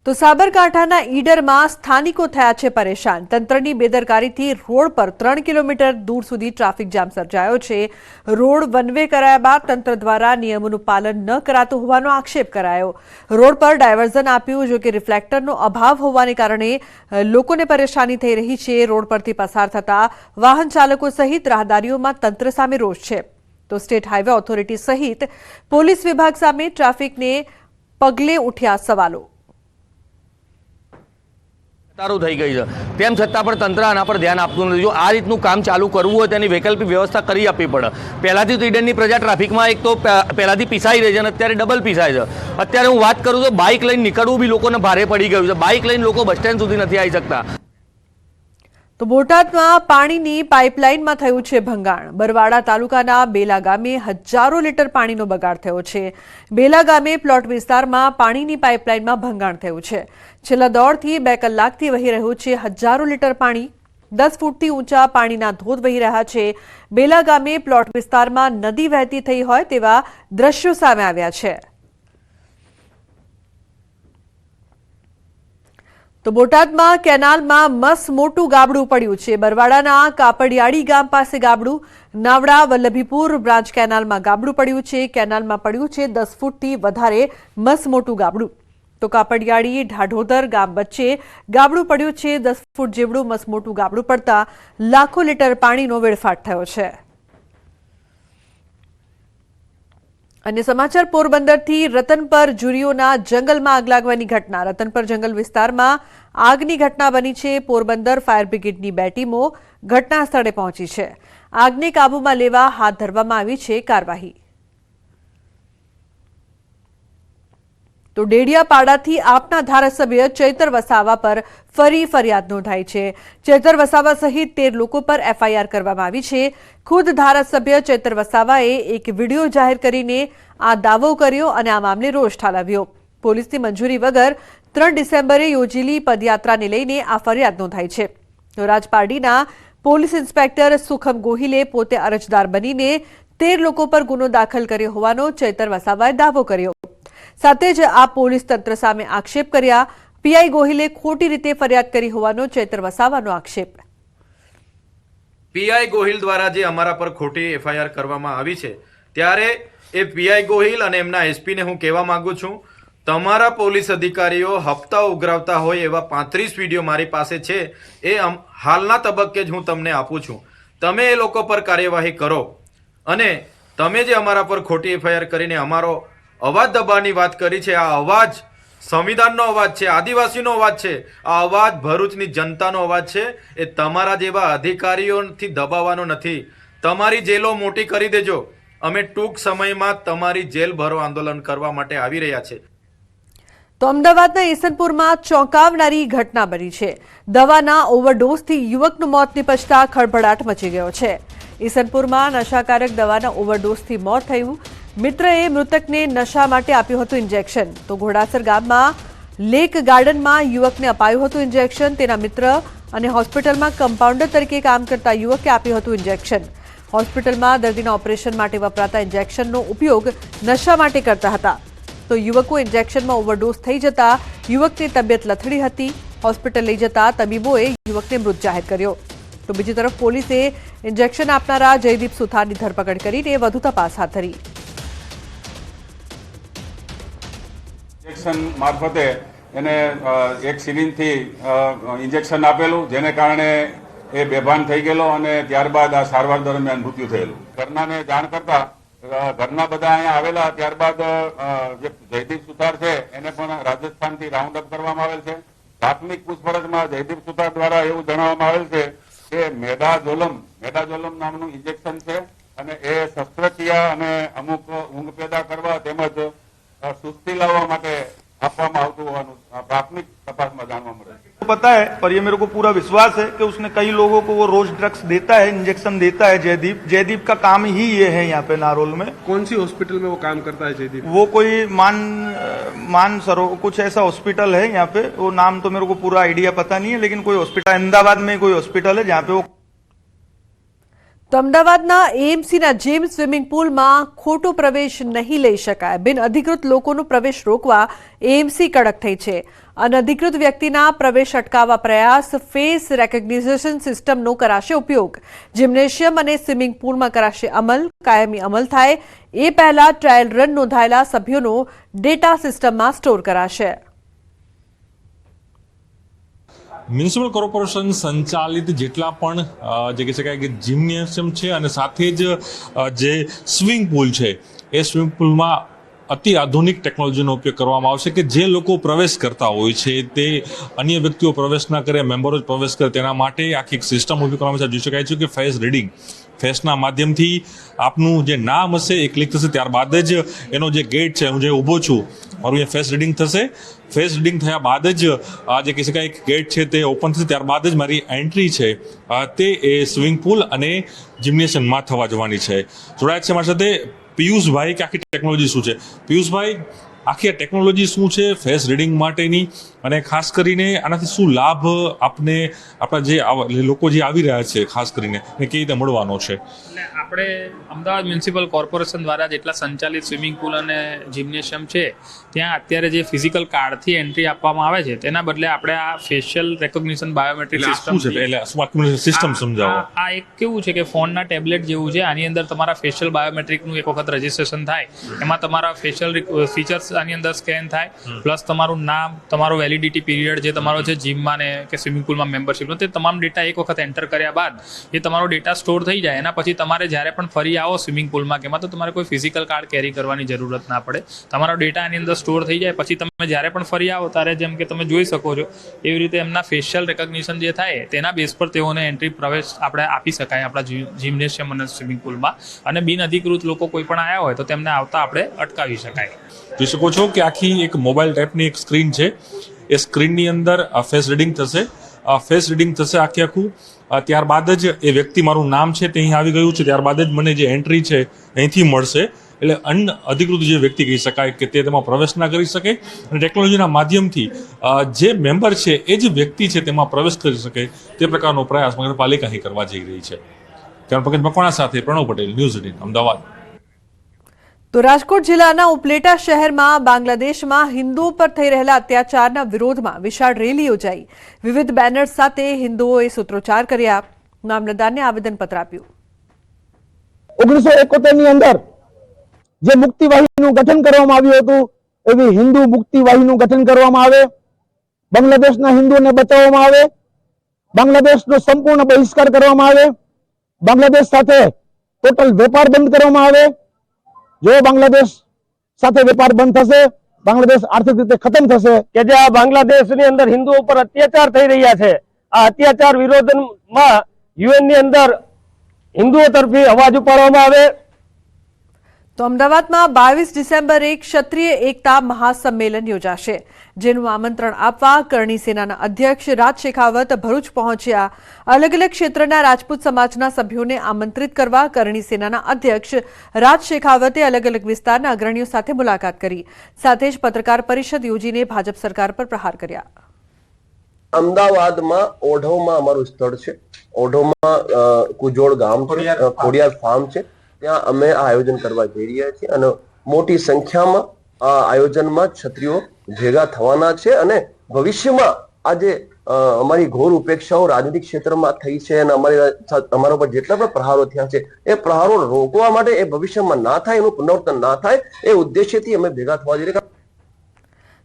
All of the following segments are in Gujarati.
તો સાબરકાંઠાના ઈડરમાં સ્થાનિકો થયા છે પરેશાન। તંત્રની બેદરકારીથી રોડ પર 3 કિલોમીટર દૂર સુધી ટ્રાફિક જામ સર્જાયો છે। રોડ વન વે કરાયા બાદ તંત્ર દ્વારા નિયમોનું પાલન ન કરાતું હોવાનો આક્ષેપ કરાયો। રોડ પર ડાયવર્ઝન આપ્યું, જો કે રિફ્લેક્ટરનો અભાવ હોવાને કારણે લોકોને પરેશાની થઈ રહી છે। રોડ પરથી પસાર થતા વાહન ચાલકો સહિત રાહદારીઓમાં તંત્ર સામે રોષ છે। તો સ્ટેટ હાઈવે ઓથોરિટી સહિત પોલીસ વિભાગ સામે ટ્રાફિકને પગલે ઉઠ્યા સવાલો। તારું થઈ ગઈ છે, તેમ છતાં પણ તંત્ર આના પર ધ્યાન આપતું નથી। જો આ રીતનું કામ ચાલુ કરવું હોય તેની વૈકલ્પિક વ્યવસ્થા કરી આપવી પડે। પહેલાંથી તો ઈડનની પ્રજા ટ્રાફિકમાં એક તો પહેલાંથી પીસાઈ રહી છે અને અત્યારે ડબલ પીસાય છે। અત્યારે હું વાત કરું તો બાઇક લઈને નીકળવું બી લોકોને ભારે પડી ગયું છે। બાઇક લઈને લોકો બસ સ્ટેન્ડ સુધી નથી આવી શકતા। તો બોટાદમાં પાણીની પાઇપલાઇનમાં થયું છે ભંગાણ। બરવાડા તાલુકાના બેલા ગામે હજારો લીટર પાણીનો બગાડ થયો છે। બેલા ગામે પ્લોટ વિસ્તારમાં પાણીની પાઇપલાઇનમાં ભંગાણ થયું છે। છેલ્લા દોઢથી 2 કલાકથી વહી રહ્યું છે હજારો લીટર પાણી। 10 ફૂટથી ઊંચા પાણીના ધોધ વહી રહ્યા છે। બેલા ગામે પ્લોટ વિસ્તારમાં નદી વહેતી થઈ હોય તેવા દ્રશ્યો સામે આવ્યા છે। તો બોટાદમાં કેનાલમાં મસ મોટું ગાબડું પડ્યું છે। બરવાડાના કાપડિયાળી ગામ પાસે ગાબડું, નાવડા વલ્લભીપુર બ્રાન્ચ કેનાલમાં ગાબડું પડ્યું છે। કેનાલમાં પડ્યું છે 10 ફૂટથી વધારે મસ મોટું ગાબડું। તો કાપડિયાળી ઢાઢોદર ગામ વચ્ચે ગાબડું પડ્યું છે। 10 ફૂટ જેવડું મસ મોટું ગાબડું પડતા લાખો લીટર પાણીનો વેડફાટ થયો છે। अन्य समाचार पोरबंदरथी रतनपर जुरीओना जंगलमां आग लागवानी घटना। रतनपर जंगल विस्तारमां આગની ઘટના બની છે। પોરબંદર ફાયર બ્રિગેડની 2 ટીમો ઘટના સ્થળે પહોંચી છે। આગને કાબૂમાં લેવા હાથ ધરવામાં આવી છે કાર્યવાહી। તો ડેડિયાપાડાથી આપના ધારાસભ્ય ચૈતર વસાવા પર ફરી ફરિયાદ નોંધાઈ છે। ચૈતર વસાવા સહિત 13 લોકો પર એફઆઈઆર કરવામાં આવી છે। ખુદ ધારાસભ્ય ચૈતર વસાવાએ એક વિડીયો જાહેર કરીને આ દાવો કર્યો અને આ મામલે રોષ ઠાલવ્યો। પોલીસની મંજૂરી વગર 3 ડિસેમ્બરે યોજેલી પદયાત્રાને લઈને આ ફરિયાદ નોંધાઈ છે। તો રાજપારડીના પોલીસ ઇન્સ્પેક્ટર સુખમ ગોહિલે પોતે અરજદાર બનીને 13 લોકો પર ગુનો દાખલ કર્યો હોવાનો ચૈતર વસાવાએ દાવો કર્યો। સાથે જ આ પોલીસ તંત્ર સામે આક્ષેપ કર્યા। પીઆઈ ગોહિલે ખોટી રીતે ફરિયાદ કરી હોવાનો ચૈતર વસાવાનો આક્ષેપ। પીઆઈ ગોહિલ દ્વારા જે અમારા પર ખોટી એફઆઈઆર કરવામાં આવી છે, ત્યારે એ પીઆઈ ગોહિલ અને એમના એસપીને હું કહેવા માંગુ છું, તમારા પોલીસ અધિકારીઓ હપ્તા ઉઘરાવતા હોય એવા 35 વિડીયો મારી પાસે છે। એ હાલના તબક્કે જ હું તમને આપું છું। તમે એ લોકો પર કાર્યવાહી કરો અને તમે જે અમારા પર ખોટી એફઆઈઆર કરીને અમારો અવાજ દબાવવાની વાત કરી છે, આ અવાજ સંવિધાનનો અવાજ છે, આદિવાસીનો અવાજ છે, આ અવાજ ભરૂચની જનતાનો અવાજ છે। એ તમારા જેવા અધિકારીઓથી દબાવવાનો નથી। તમારી જેલો મોટી કરી દેજો। અમે ટૂંક સમયમાં તમારી જેલ ભરો આંદોલન કરવા માટે આવી રહ્યા છે। તો અમદાવાદના ઈસનપુરમાં ચોંકાવનારી ઘટના બની છે। દવાના ઓવરડોઝથી યુવકનું મોત નિપજતા ખળભળાટ મચી ગયો છે। ઈસનપુરમાં નશાકારક દવાના ઓવરડોઝથી મોત થયું। મિત્રએ મૃતકને નશા માટે આપ્યું હતું ઇન્જેક્શન। તો ઘોડાસર ગામમાં લેક ગાર્ડનમાં યુવકને અપાયું હતું ઇન્જેક્શન। તેના મિત્ર અને હોસ્પિટલમાં કમ્પાઉન્ડર તરીકે કામ કરતા યુવકે આપ્યું હતું ઇન્જેક્શન। હોસ્પિટલમાં દર્દીના ઓપરેશન માટે વપરાતા ઇન્જેક્શનનો ઉપયોગ નશા માટે કરતા હતા। તો યુવકો ઇન્જેક્શનમાં ઓવરડોઝ થઈ જતા યુવકની તબિયત લથડી હતી। હોસ્પિટલ લઈ જતા તબીબોએ યુવકને મૃત જાહેર કર્યો। તો બીજી તરફ પોલીસે ઇન્જેક્શન આપનારા જયદીપ સુથારની ધરપકડ કરીને વધુ તપાસ હાથ ધરી। ઇન્જેક્શન મારફતે એને એક સિરિંજથી ઇન્જેક્શન આપેલું, જેને કારણે એ બેભાન થઈ ગયેલો અને ત્યારબાદ આ સારવાર દરમિયાન મૃત્યુ થયેલું। ઘરનાને જાણ કરતા ઘરના બધા અહીંયા આવેલા। ત્યારબાદ જે જયદીપ સુથાર છે એને પણ રાજસ્થાનથી રાઉન્ડ અપ કરવામાં આવેલ છે। પ્રાથમિક પૂછપરછમાં જયદીપ સુથાર દ્વારા એવું જણાવવામાં આવેલ છે કે મેડાઝોલમ નામનું ઇન્જેક્શન છે અને એ શસ્ત્રક્રિયા અને અમુક ઊંઘ પેદા કરવા તેમજ સુસ્તી લાવવા માટે આપવામાં આવતું હોવાનું प्राथमिक तपास में जानवा मिला है। पता है और ये मेरे को पूरा विश्वास है कि उसने कई लोगों को वो रोज ड्रग्स देता है, इंजेक्शन देता है। जयदीप का काम ही ये है यहाँ पे नारोल में। कौन सी हॉस्पिटल में वो काम करता है जयदीप? वो कोई मान सरो कुछ ऐसा हॉस्पिटल है यहाँ पे, वो नाम तो मेरे को पूरा आइडिया पता नहीं है, लेकिन कोई हॉस्पिटल अहमदाबाद में कोई हॉस्पिटल है जहाँ पे वो તો અમદાવાદના એએમસીના જીમ સ્વિમિંગ પુલમાં ખોટો પ્રવેશ નહીં લઈ શકાય. બિન અધિકૃત લોકોનો પ્રવેશ રોકવા એએમસી કડક થઈ છે. અનધિકૃત વ્યક્તિના પ્રવેશ અટકાવવા પ્રયાસ. ફેસ રેકગ્નિશન સિસ્ટમનો કરાશે ઉપયોગ. જિમ્નેશિયમ અને સ્વિમિંગ પુલમાં કરાશે અમલ. કાયમી અમલ થાય એ પહેલા ટ્રાયલ રન નોંધાયેલા સભ્યોનો ડેટા સિસ્ટમમાં સ્ટોર કરાશે. મ્યુનિસિપલ કોર્પોરેશન સંચાલિત જેટલા પણ જે કહી શકાય કે જિમ્નેશિયમ છે અને સાથે જ જે સ્વિમિંગ પુલ છે એ સ્વિમિંગ પુલમાં અતિ આધુનિક ટેકનોલોજીનો ઉપયોગ કરવામાં આવશે કે જે લોકો પ્રવેશ કરતા હોય છે તે અન્ય વ્યક્તિઓ પ્રવેશ ના કરે, મેમ્બરો જ પ્રવેશ કરે, તેના માટે આખી એક સિસ્ટમ ઊભી કરવામાં આવે છે. જોઈ શકાય છે કે ફેસ રીડિંગ, ફેસના માધ્યમથી આપનું જે નામ હશે એ ક્લિક થશે, ત્યારબાદ જ એનો જે ગેટ છે, હું જે ઊભો છું મારું એ ફેસ રીડિંગ થશે. ફેસ રીડિંગ થયા બાદ જ જે કહી શકાય એક ગેટ છે તે ઓપન થશે, ત્યારબાદ જ મારી એન્ટ્રી છે તે એ સ્વિમિંગ પુલ અને જિમ્નેશિયમમાં થવા જવાની છે. જોડાયા છે મારી સાથે પિયુષભાઈ કે આખી ટેકનોલોજી શું છે. પિયુષભાઈ, આખી આ ટેકનોલોજી શું છે ફેસ રીડિંગ માટેની, અને ખાસ કરીને આનાથી શું લાભ આપને આપણા જે લોકો જે આવી રહ્યા છે ખાસ કરીને એને કેવી રીતે મળવાનો છે? એટલે આપણે અમદાવાદ મ્યુનિસિપલ કોર્પોરેશન દ્વારા જેટલા સંચાલિત સ્વિમિંગ પુલ અને જિમ્નેશિયમ છે ત્યાં અત્યારે જે ફિઝિકલ કાર્ડથી એન્ટ્રી આપવામાં આવે છે તેના બદલે આપણે આ ફેશિયલ રેકોગ્નિશન બાયોમેટ્રિક સિસ્ટમ સમજાવો. આ એક કેવું છે કે ફોનના ટેબ્લેટ જેવું છે. આની અંદર તમારા ફેશિયલ બાયોમેટ્રિકનું એક વખત રજીસ્ટ્રેશન થાય, એમાં તમારા ફેશિયલ ફીચર્સ આની અંદર સ્કેન થાય, પ્લસ તમારું નામ, તમારો વેલિડિટી પીરિયડ જે તમારો છે જીમમાં ને કે સ્વિમિંગ પુલમાં મેમ્બરશીપનો, તે તમામ ડેટા એક વખત એન્ટર કર્યા બાદ એ તમારો ડેટા સ્ટોર થઈ જાય. એના પછી તમારે જ્યારે પણ ફરી આવો સ્વિમિંગ પુલમાં કે એમાં તો તમારે કોઈ ફિઝિકલ કાર્ડ કેરી કરવાની જરૂરત ના પડે. તમારો ડેટા આની અંદર સ્ટોર થઈ જાય. પછી તમે જ્યારે પણ ફરી આવો ત્યારે જેમ કે તમે જોઈ શકો છો એવી રીતે એમના ફેશિયલ રેકોગ્નિશન જે થાય તેના બેઝ પર તેઓને એન્ટ્રી પ્રવેશ આપણે આપી શકાય આપણા જિમ્નેશિયમ અને સ્વિમિંગ પુલમાં. અને બિન અધિકૃત લોકો કોઈ પણ આવ્યા હોય તો તેમને આવતા આપણે અટકાવી શકાય. જોઈ શકો છો કે આખી એક મોબાઈલ ટાઈપની એક સ્ક્રીન છે. એ સ્ક્રીનની અંદર ફેસ રીડિંગ થશે. ફેસ રીડિંગ થશે આખું. ત્યારબાદ જ એ વ્યક્તિ, મારું નામ છે તે અહીં આવી ગયું છે, ત્યારબાદ જ મને જે એન્ટ્રી છે અહીંથી મળશે. એટલે અનઅધિકૃત જે વ્યક્તિ કહી શકાય કે તે તેમાં પ્રવેશ ના કરી શકે, અને ટેકનોલોજીના માધ્યમથી જે મેમ્બર છે એ જ વ્યક્તિ છે તેમાં પ્રવેશ કરી શકે તે પ્રકારનો પ્રયાસ નગરપાલિકા અહીં કરવા જઈ રહી છે. કેમેરા પંકજ મકવાણા સાથે પ્રણવ પટેલ, ન્યૂઝ 18 અમદાવાદ. તો રાજકોટ જિલ્લાના ઉપલેટા શહેરમાં બાંગ્લાદેશમાં હિન્દુઓ પર થઈ રહેલા અત્યાચારના વિરોધમાં વિશાળ રેલી યોજાઈ. વિવિધ બેનર્સ સાથે હિન્દુઓએ સૂત્રોચ્ચાર કર્યા. મામલતદારને આવેદનપત્ર આપ્યું. 1971 ની અંદર જે મુક્તિ વાહિનીનું ગઠન કરવામાં આવ્યું હતું એવી હિન્દુ મુક્તિ વાહિનીનું ગઠન કરવામાં આવે, બાંગ્લાદેશના હિન્દુઓને બચાવવામાં આવે, બાંગ્લાદેશનો સંપૂર્ણ બહિષ્કાર કરવામાં આવે, બાંગ્લાદેશ સાથે ટોટલ વેપાર બંધ કરવામાં આવે. જો બાંગ્લાદેશ સાથે વેપાર બંધ થશે, બાંગ્લાદેશ આર્થિક રીતે ખતમ થશે. કે જે આ બાંગ્લાદેશની અંદર હિન્દુઓ પર અત્યાચાર થઈ રહ્યા છે, આ અત્યાચાર વિરોધમાં યુએન ની અંદર હિન્દુઓ તરફી અવાજ ઉપાડવામાં આવે. તો અમદાવાદમાં 22 ડિસેમ્બરે ક્ષત્રિય એકતા મહાસંમેલન યોજાશે, જેનું આમંત્રણ આપવા કરણી સેનાના અધ્યક્ષ રાજ શેખાવત ભરૂચ પહોંચ્યા. અલગ અલગ ક્ષેત્રના રાજપૂત સમાજના સભ્યોને આમંત્રિત કરવા કરણી સેનાના અધ્યક્ષ રાજ શેખાવતે અલગ અલગ વિસ્તારના અગ્રણીઓ સાથે મુલાકાત કરી. સાથે જ પત્રકાર પરિષદ યોજીને ભાજપ સરકાર પર પ્રહાર કર્યા. અમદાવાદમાં ઓઢવમાં અમારું સ્થળ છે. ઓઢવમાં કુજોડ ગામ છે, ખોડિયાર ફાર્મ છે, ત્યાં અમે આ આયોજન કરવા જઈ રહ્યા છીએ અને મોટી સંખ્યામાં આ આયોજનમાં ક્ષત્રિયો ભેગા થવાના છે. અને ભવિષ્યમાં આજે અમારી ઘોર ઉપેક્ષાઓ રાજનીતિક ક્ષેત્રમાં થઈ છે અને અમારા પર જેટલા પણ પ્રહારો થયા છે એ પ્રહારો રોકવા માટે, એ ભવિષ્યમાં ના થાય, એનું પુનરાવર્તન ના થાય, એ ઉદ્દેશ્યથી અમે ભેગા થવા જઈ રહ્યા.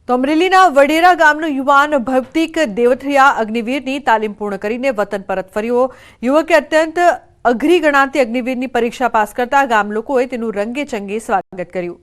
તો અમરેલીના વડેરા ગામનો યુવાન ભૌતિક દેવથિયા અગ્નિવીરની તાલીમ પૂર્ણ કરીને વતન પરત ફર્યો. યુવકે અત્યંત અઘરી ગણાતી અગ્નિવીરની પરીક્ષા પાસ કરતા ગામ લોકોએ તેનું રંગે ચંગે સ્વાગત કર્યું.